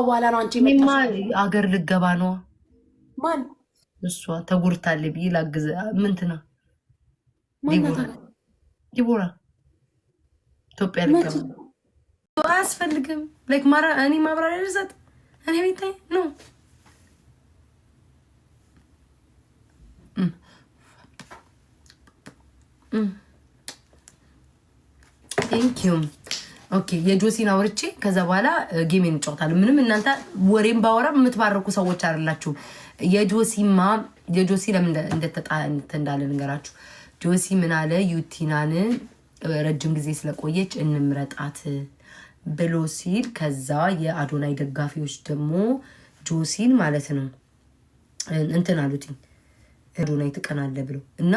በኋላ ነው አንቺ እኔማ አገር ልገባ ነው። ማን እሷ ተጉርታለች ብዬ ላግዝ ምንትና ዲቦራ ኢትዮጵያ ልገባ አያስፈልግም። ላይክ እኔ ማብራሪያ ልሰጥ እኔ ቤታይ ነው ቴንኪዩ ኦኬ። የጆሲን አውርቼ ከዛ በኋላ ጌሜን እንጫወታለን። ምንም እናንተ ወሬም ባወራ የምትባረኩ ሰዎች አይደላችሁም። የጆሲ ለምን እንዳለ ንገራችሁ። ጆሲ ምን አለ? ዩቲናን ረጅም ጊዜ ስለቆየች እንምረጣት ብሎ ሲል ከዛ የአዶናይ ደጋፊዎች ደግሞ ጆሲን ማለት ነው እንትን አሉትኝ አዶናይ ትቀናለ ብሎ እና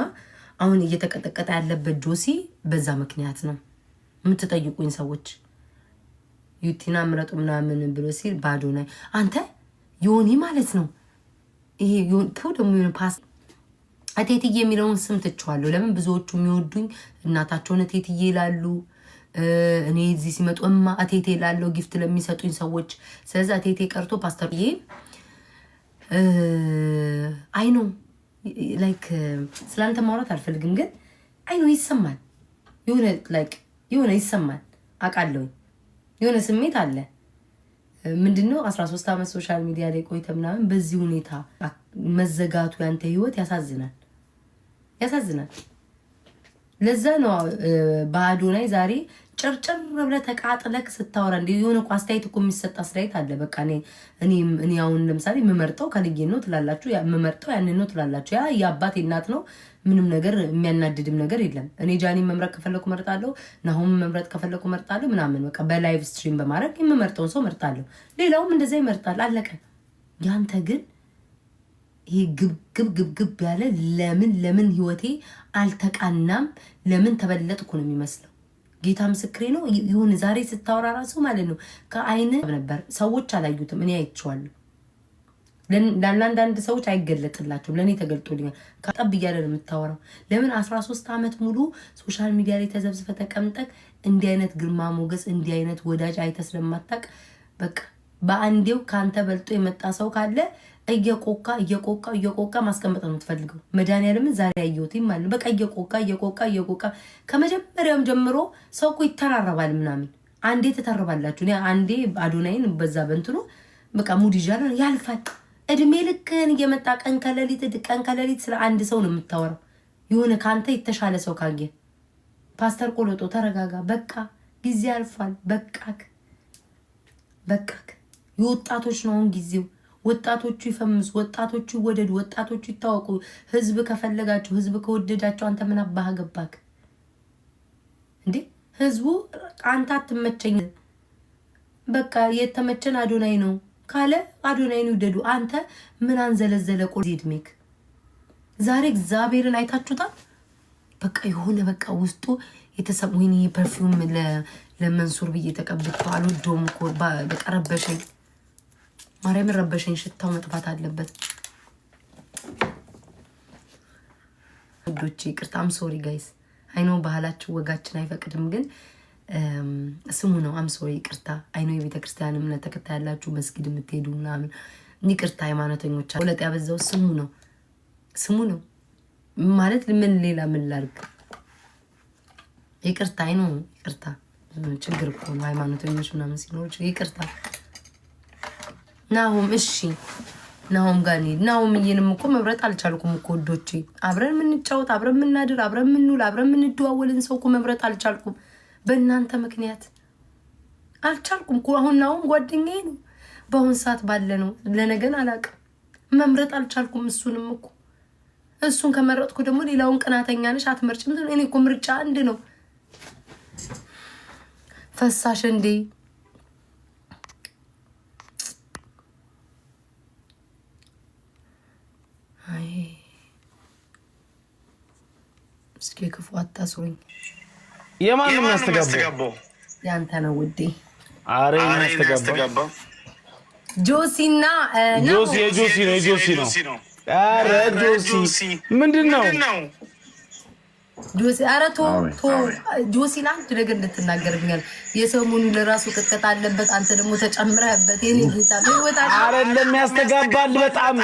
አሁን እየተቀጠቀጠ ያለበት ጆሲ በዛ ምክንያት ነው። የምትጠይቁኝ ሰዎች ዩቲና ምረጡ ምናምን ብሎ ሲል በአዶናይ አንተ ዮኒ ማለት ነው። ይሄ ደግሞ የሆነ ፓስ እቴትዬ የሚለውን ስም ትችዋለሁ። ለምን ብዙዎቹ የሚወዱኝ እናታቸውን እቴትዬ ይላሉ። እኔ እዚህ ሲመጡ እማ እቴቴ ላለው ጊፍት ለሚሰጡኝ ሰዎች። ስለዚህ እቴቴ ቀርቶ ፓስተርዬ አይ ነው ላይክ ስላንተ ማውራት አልፈልግም፣ ግን አይ ነው ይሰማል። የሆነ ይሰማል አውቃለሁ። የሆነ ስሜት አለ። ምንድነው 13 ዓመት ሶሻል ሚዲያ ላይ ቆይተ ምናምን በዚህ ሁኔታ መዘጋቱ ያንተ ህይወት ያሳዝናል። ለዛ ነው በአዶናይ ዛሬ ጭርጭር ብለህ ተቃጥለክ ስታወራ እንደ የሆነ አስተያየት እኮ የሚሰጥ አስተያየት አለ። በቃ እኔ አሁን ለምሳሌ የምመርጠው ከልዬ ነው ትላላችሁ፣ የምመርጠው ያንን ነው ትላላችሁ። ያ የአባቴ እናት ነው። ምንም ነገር የሚያናድድም ነገር የለም። እኔ ጃኒን መምረጥ ከፈለኩ መርጣለሁ፣ ናሆም መምረጥ ከፈለኩ መርጣለሁ ምናምን በቃ በላይቭ ስትሪም በማድረግ የምመርጠውን ሰው መርጣለሁ። ሌላውም እንደዛ ይመርጣል። አለቀ። ያንተ ግን ይሄ ግብ ያለ ለምን ህይወቴ አልተቃናም፣ ለምን ተበለጥኩ ነው የሚመስለው። ጌታ ምስክሬ ነው። ይሁን ዛሬ ስታወራ ራሱ ማለት ነው ከአይን ነበር። ሰዎች አላዩትም፣ እኔ አይቼዋለሁ። ለአንዳንድ ሰዎች አይገለጥላቸውም፣ ለእኔ ተገልጦልኛል። ከጠብ እያለ ነው የምታወራው። ለምን 13 ዓመት ሙሉ ሶሻል ሚዲያ ላይ ተዘብዝፈ ተቀምጠቅ እንዲህ አይነት ግርማ ሞገስ እንዲህ አይነት ወዳጅ አይተ ስለማታቅ በቃ በአንዴው ከአንተ በልጦ የመጣ ሰው ካለ እየቆቃ ማስቀመጥ ነው የምትፈልገው። መድኃኒዓለምን ዛሬ ያየሁት ማለት በቃ እየቆቃ ከመጀመሪያውም ጀምሮ ሰው እኮ ይተራረባል ምናምን። አንዴ ተተርባላችሁ። አንዴ አዶናይን በዛ በንትኑ በቃ ሙድ ይዣለ ያልፋል። እድሜ ልክን እየመጣ ቀን ከሌሊት ስለ አንድ ሰው ነው የምታወራው። የሆነ ከአንተ የተሻለ ሰው ካየ ፓስተር ቆሎጦ ተረጋጋ። በቃ ጊዜ ያልፋል። በቃክ። የወጣቶች ነው አሁን ጊዜው። ወጣቶቹ ይፈምሱ፣ ወጣቶቹ ይወደዱ፣ ወጣቶቹ ይታወቁ። ህዝብ ከፈለጋቸው፣ ህዝብ ከወደዳቸው አንተ ምን አባህ ገባክ እንዴ? ህዝቡ አንተ አትመቸኝ በቃ የተመቸን አዶናይ ነው ካለ አዶናይን ይውደዱ። አንተ ምን አንዘለዘለ ቆል ዜድሜክ ዛሬ እግዚአብሔርን አይታችሁታል። በቃ የሆነ በቃ ውስጡ የተሰሙኝ ፐርፊውም ለመንሱር ብዬ ተቀብቶ አልወደውም እኮ በቃ ረበሸኝ። ማርያም ረበሸኝ። ሽታው መጥፋት አለበት። ወዶቼ ይቅርታ፣ አም ሶሪ ጋይስ። አይኖ ባህላችን ወጋችን አይፈቅድም፣ ግን ስሙ ነው። አም ሶሪ ይቅርታ። አይኖ የቤተክርስቲያን እምነት ተከታይ ያላችሁ መስጊድ የምትሄዱ ምናምን ይቅርታ። ሃይማኖተኞች ወለጥ ያበዛው ስሙ ነው ማለት ምን ሌላ ምን ላድርግ? ይቅርታ። አይኖ ይቅርታ። ችግር እኮ ነው ሃይማኖተኞች ምናምን ሲኖር ይቅርታ። ናሆም እሺ፣ ናሆም ጋር እንሂድ። ናሆምዬንም እኮ መብረጥ አልቻልኩም እኮ ወዶቼ። አብረን የምንጫወት አብረን የምናድር አብረን የምንውል አብረን የምንደዋወልን ሰው እኮ መብረጥ አልቻልኩም። በእናንተ ምክንያት አልቻልኩም እኮ። አሁን ናሆም ጓደኛዬ ነው፣ በአሁን ሰዓት ባለ ነው። ለነገን አላውቅም። መምረጥ አልቻልኩም። እሱንም እኮ እሱን ከመረጥኩ ደግሞ ሌላውን ቅናተኛ ነሽ አትመርጭም። እኔ እኮ ምርጫ አንድ ነው። ፈሳሽ እንዴ እስኪ ክፉ አታስሩኝ። የማን ነው ያስተጋባው? ያንተ ነው ውዴ። አሬ ያስተጋባው ጆሲና የጆሲ ነው። አረ ጆሲ ምንድነው? ጆሲ አረቶ ጆሲን አንድ ነገር እንድትናገርኛል። የሰሞኑ ለራሱ ቅጥቀጥ አለበት፣ አንተ ደግሞ ተጨምረህበት። የኔ ጌታ በህይወት አይደለም ያስተጋባል በጣም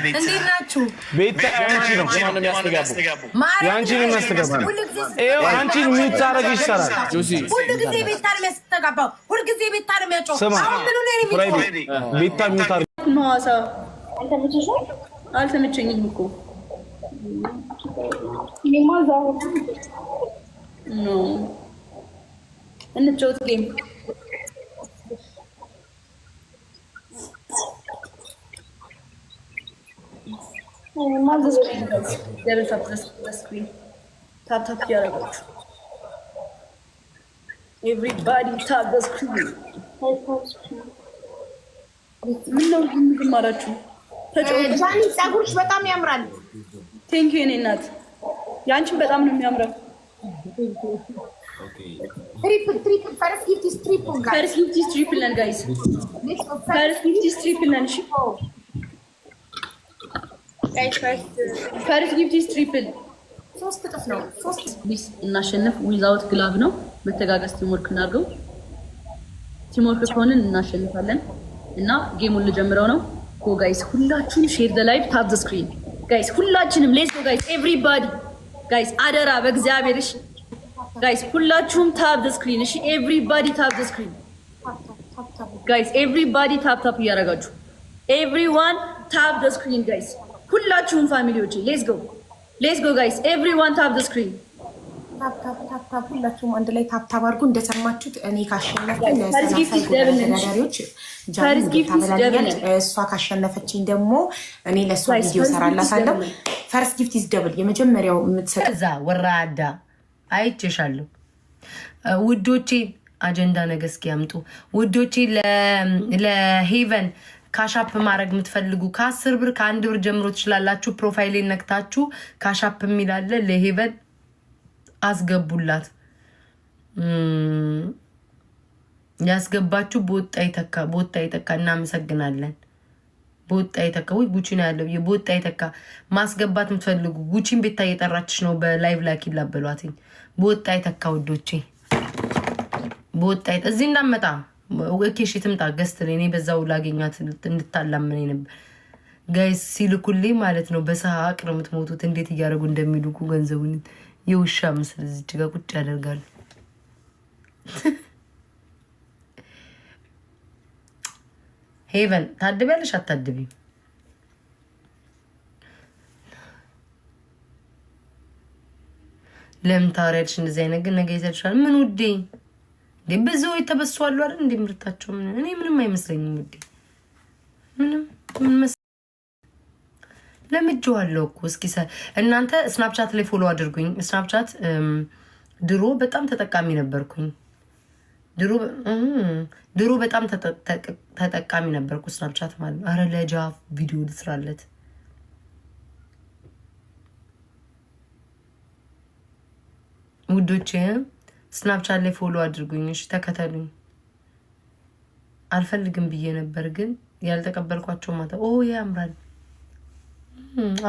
እንዴት ናችሁ? ቤታ ያንቺ ነው ማንም ያስተጋባው ያንቺ ነው ያስተጋባው። ይሄው አንቺን ሚውት ታረግ ይሰራል። ጆሲ ሁሉ ጊዜ ቤታ ነው ያስተጋባው፣ ሁሉ ጊዜ ቤታ ነው የሚያጮው። አሁን ምን ነው ቤታ ሚውት ታረግ ማዋሳ አልተመቸኝም እኮ ኖ እንጫወት ጌም ታፕ ያደረጋችሁ ኤቭሪባዲ ታፕ ዘ ስክሪን። ምነው ዝም አላችሁ? ጃኒ ፀጉርሽ በጣም ያምራል። ቴንክ ዩ የኔ እናት፣ ያንቺን በጣም ነው የሚያምረው። ትሪፕል ፈርስት ጊፍት ኢዝ ትሪፕል ጋይስ፣ ፈርስት ጊፍት ኢዝ ትሪፕል ነን ጋይስ፣ ፈርስት ጊፍት ኢዝ ትሪፕል ነን። እሺ ፈርስት ጊፍት ኢዝ ትሪፕል፣ 3 እጥፍ ነው። 3 ፕሊዝ እናሸንፍ። ዊዛውት ግላቭ ነው መተጋገዝ። ቲምወርክ እናድርገው። ቲምወርክ ከሆነን እናሸንፋለን። እና ጌሙን ልጀምረው ነው። ጎ ጋይስ፣ ሁላችሁም ሼር ዘ ላይቭ ታፕ ዘ ስክሪን ጋይስ፣ ሁላችንም ሌትስ ጎ ጋይስ፣ ኤቭሪባዲ ጋይስ፣ አደራ በእግዚአብሔር እሺ ጋይስ፣ ሁላችሁም ታፕ ዘ ስክሪን እሺ፣ ኤቭሪባዲ ታፕ ዘ ስክሪን ጋይስ፣ ኤቭሪባዲ ታፕ ታፕ እያደረጋችሁ ኤቭሪዋን ታፕ ዘ ስክሪን ጋይስ፣ ሁላችሁም ፋሚሊዎቼ ሌትስ ጎ ጋይስ፣ ኤቭሪዋን ታፕ ዘ ስክሪን ታፕ ሁላችሁም አንድ ላይ ታፕ አድርጉ። እንደሰማችሁት እኔ ካሸነፍኩኝ ለተወዳዳሪዎች እሷ ካሸነፈችኝ ደግሞ እኔ ለእሷ ቪዲዮ ሰራላታለሁ። ፈርስት ጊፍት ኢዝ ደብል። የመጀመሪያው የምትሰጠው እዛ ወራዳ አይቼሻለሁ ውዶቼ። አጀንዳ ነገ እስኪ ያምጡ ውዶቼ። ለሄቨን ካሻፕ ማድረግ የምትፈልጉ ከ10 ብር ከ1 ብር ጀምሮ ትችላላችሁ። ፕሮፋይሌን ነክታችሁ ካሻፕ የሚላለ ለሄቨን አስገቡላት። ያስገባችሁ በወጣ ይተካ። እናመሰግናለን። በወጣ ይተካ። ወይ ጉቺ ነው ያለው። በወጣ ይተካ ማስገባት የምትፈልጉ ጉቺን ቤታ እየጠራችሽ ነው። በላይቭ ላኪ ላበሏትኝ። በወጣ ይተካ ውዶቼ፣ በወጣ እዚህ እንዳመጣ ኦኬሽ ትምጣ ገስት ላይ እኔ በዛው ላገኛት እንድታላምን ነበር። ጋይስ ሲልኩልኝ ማለት ነው በሳቅ ነው የምትሞቱት። እንዴት እያደረጉ እንደሚልኩ ገንዘቡን የውሻ ምስል እዚች ጋር ቁጭ ያደርጋሉ። ሄቨን ታድቢያለሽ አታድቢም? ለምን ታወሪያለሽ እንደዚህ አይነት? ግን ነገ ይዘልሻል። ምን ውዴ እንዴ ብዙ የተበሷሉ አይደል? እንዴ ምርታቸው እኔ ምንም አይመስለኝም ውዴ። ምንም ለምጄዋለሁ እኮ። እስኪ እናንተ ስናፕቻት ላይ ፎሎ አድርጉኝ። ስናፕቻት ድሮ በጣም ተጠቃሚ ነበርኩኝ። ድሮ በጣም ተጠቃሚ ነበርኩ ስናፕቻት ማለት ነው። አረ ለጃ ቪዲዮ ልስራለት። ውዶቼ ስናፕቻት ላይ ፎሎ አድርጉኝ እሺ፣ ተከተሉኝ። አልፈልግም ብዬ ነበር ግን ያልተቀበልኳቸው ማታ ያምራል።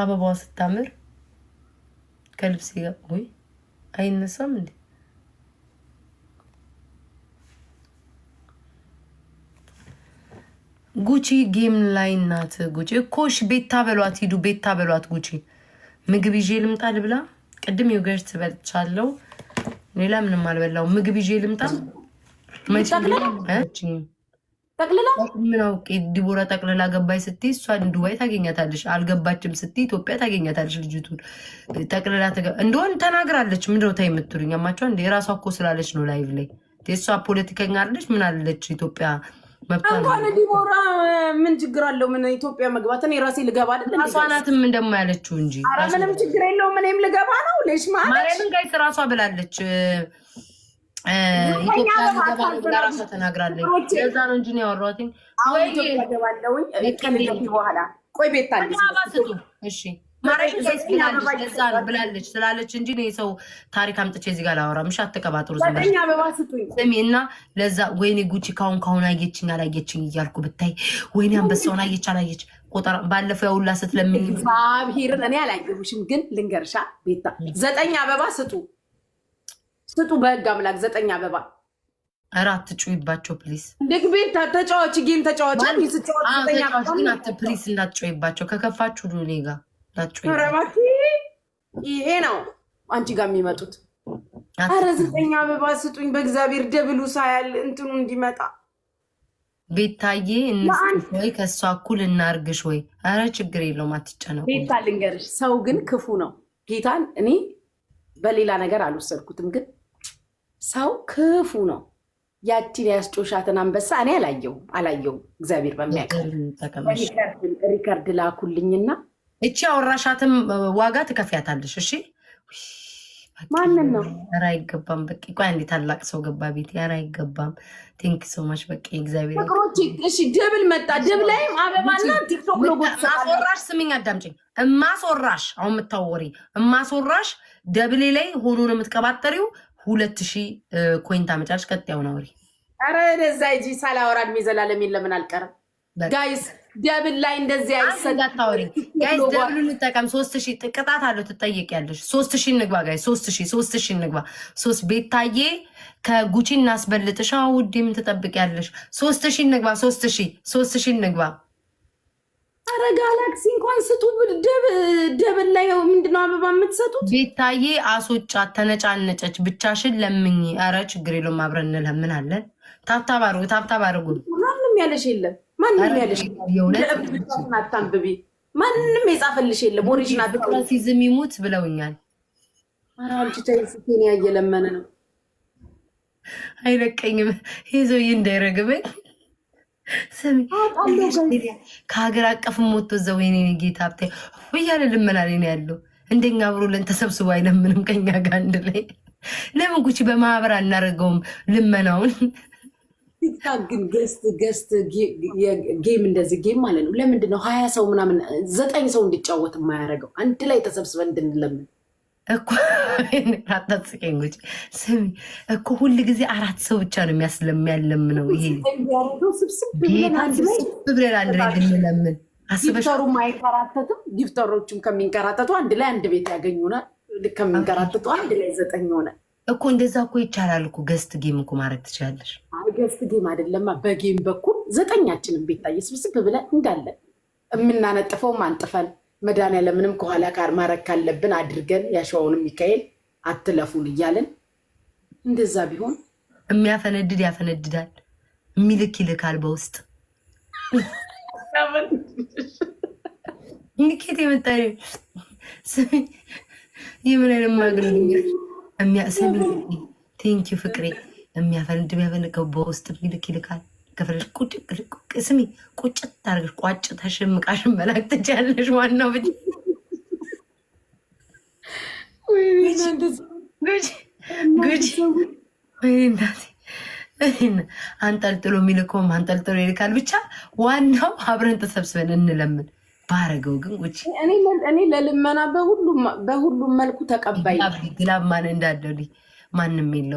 አበባዋ ስታምር ከልብስ ጋር ወይ አይነሳም እንዴ? ጉቺ ጌም ላይ ናት። ጉቺ እኮሽ ቤታ በሏት፣ ሂዱ ቤታ በሏት። ጉቺ ምግብ ይዤ ልምጣ ልብላ። ቅድም ዮገርት በልቻለሁ፣ ሌላ ምንም አልበላው። ምግብ ይዤ ልምጣ ጠቅልላ ምን አውቄ። ዲቦራ ጠቅልላ ገባይ ስትይ እሷን ዱባይ ታገኛታለሽ፣ አልገባችም ስትይ ኢትዮጵያ ታገኛታለሽ። ልጅቱን ጠቅልላ እንደሆን ተናግራለች። ምንድነው ታይ የምትሉኝ? አማቸው እንደ የራሷ እኮ ስላለች ነው ላይቭ ላይ። እሷ ፖለቲከኛ አለች ምን አለች? ኢትዮጵያ እንኳን ዲቦራ ምን ችግር አለው? ምን ኢትዮጵያ መግባት እኔ ራሴ ልገባ አይደል? ራሷናትም እንደማ ያለችው እንጂ ኧረ ምንም ችግር የለውም። እኔም ልገባ ነው ልሽ ማለት ማርያምን ጋይስ ራሷ ብላለች። ኢትዮጵያ ልገባ ነው ራሷ ተናግራለች። ለዛ ነው እንጂ ነው ያወራሁት። ወይ ኢትዮጵያ ገባለሁኝ ከልጅ በኋላ ቆይ ቤት አለች። እሺ ማርያምን ጋይስ ብላለች። ለዛ ነው ብላለች ስላለች እንጂ ነው የሰው ታሪክ አምጥቼ እዚህ ጋር ላወራም። እሺ አትቀባጥሩ። ዘጠኛ በባስጡኝ ስሚ እና ለዛ ወይኔ ጉቺ ካሁን አየችኝ አላየችኝ እያልኩ ብታይ ወይኔ አንበሳውን አየች አላየች ቆጠራ ባለፈው ያውላ ስትለምኝ እግዚአብሔርን እኔ አላየሁሽም፣ ግን ልንገርሻ ቤታ 9 አበባ ስጡ በህግ አምላክ 9 አበባ። ኧረ አትጩይባቸው ፕሊዝ። ልክ ቤታ ተጫዋች ጌም ተጫዋች ፕሊዝ እንዳትጩይባቸው። ከከፋችሁ ዱኔ ጋር ረባኪ ይሄ ነው አንቺ ጋር የሚመጡት። ኧረ 9 አበባ ስጡኝ በእግዚአብሔር ደብሉ ሳያል እንትኑ እንዲመጣ። ቤታዬ እንስጥሽ ወይ ከእሷ እኩል እናርግሽ ወይ? ኧረ ችግር የለውም አትጨነቁ። ቤታ ልንገርሽ፣ ሰው ግን ክፉ ነው። ጌታን እኔ በሌላ ነገር አልወሰድኩትም፣ ግን ሰው ክፉ ነው። ያቺን ያስጮሻትን አንበሳ እኔ አላየውም። እግዚአብሔር በሚያውቀው ሪከርድ ላኩልኝና እቺ አወራሻትም ዋጋ ትከፍያታለሽ። እሺ ማንን ነው? ኧረ አይገባም። በቃ ቆይ አንዴ ታላቅ ሰው ገባ ቤት። ኧረ አይገባም። ቴንክ ሶ ማች በቃ እግዚአብሔር ፍቅሮች። እሺ ደብል መጣ። ደብል ላይም አበባና ቲክቶክ ሎጎ ማስወራሽ። ስሚኝ አዳምጪኝ። እማስወራሽ አሁን የምታወሪ እማስወራሽ ደብል ላይ ሆኖ ነው የምትቀባጠሪው። 2000 ኮይን ታመጫለሽ። ቀጣዩን አውሪ። ኧረ ለዛ እጂ ሳላወራ እድሜ ዘላለም የለምን አልቀርም። ጋይስ ደብል ላይ እንደዚህ አይሰጋታውሪ። ጋይስ ደብሉ እንጠቀም። 3000 ቅጣት አለው ትጠይቂያለሽ። 3000 እንግባ ጋይስ 3000 እንግባ። 3 ቤታዬ ከጉቺ እናስበልጥሽ። ውዴ ምን ትጠብቂያለሽ? 3000 እንግባ። 3000 እንግባ። ኧረ ጋላክሲ እንኳን ስጡ። ደብል ላይ ምንድነው አበባ የምትሰጡት? ቤታዬ አስወጫት። ተነጫነጨች። ብቻሽን ለምኝ። ኧረ ችግር የለውም አብረን እንለምናለን። ታብታብ አድርጉ። ማንም ያለሽ የለም። ማንም ያለሽ አታንብቢ። ማንም የጻፈልሽ የለም። ኦሪጂናል ሲዝም ይሙት ብለውኛል። ኧረ አንቺ ተይ ስቴን እየለመነ ነው። አይለቀኝም ይዞይ እንዳይረግበኝ። ስሚ ከሀገር አቀፍም ሞቶ እዛው የኔ ጌታ ሀብታ እያለ ልመናል ነው ያለው። እንደኛ አብሮለን ተሰብስቦ አይለምንም ከኛ ጋር አንድ ላይ። ለምን ጉቺ በማህበር አናደርገውም ልመናውን? ቲክታክ ግን ገስት ጌም እንደዚህ ጌም ማለት ነው። ለምንድን ነው 20 ሰው ምናምን 9 ሰው እንዲጫወት የማያደርገው? አንድ ላይ ተሰብስበን እንድንለምን እኮ አታስቀኝ ጉቺ። ስሚ እኮ ሁል ጊዜ 4 ሰው ብቻ ነው የሚያለምነው። ይሄ ስብስብ ብለን አንድ ላይ እንድንለምን አስበሽ። ጊፍተሩም አይንከራተትም። ጊፍተሮቹም ከሚንከራተቱ አንድ ላይ አንድ ቤት ያገኙናል። ከሚንከራተቱ አንድ ላይ 9 ሆነ እኮ። እንደዛ እኮ ይቻላል እኮ። ገስት ጌም እኮ ማድረግ ትችላለሽ። ገስት ጌም አይደለማ፣ በጌም በኩል 9ኛችንም ቤታዬ ስብስብ ብለን እንዳለን የምናነጥፈውም አንጥፈን መድኃኒዓለምንም ከኋላ ጋር ማድረግ ካለብን አድርገን ያሸዋውንም ሚካኤል አትለፉን እያለን እንደዛ ቢሆን። የሚያፈነድድ ያፈነድዳል፣ የሚልክ ይልካል በውስጥ ኬት የመጣ የምን አይነት ማግኘት የሚያሰሚ ቴንኪ ፍቅሬ። የሚያፈነድ የሚያፈነቀው በውስጥ የሚልክ ይልካል። ከፈለሽ ስሚ ቁጭት ታርገሽ ቋጭ ተሽምቃሽን መላክ ትችያለሽ። ዋናው ብቻ አንጠልጥሎ የሚልከውም አንጠልጥሎ ይልካል። ብቻ ዋናው አብረን ተሰብስበን እንለምን። ባረገው ግን ውጭ እኔ ለልመና በሁሉም መልኩ ተቀባይ ግላብ ማን እንዳለው ማንም የለው።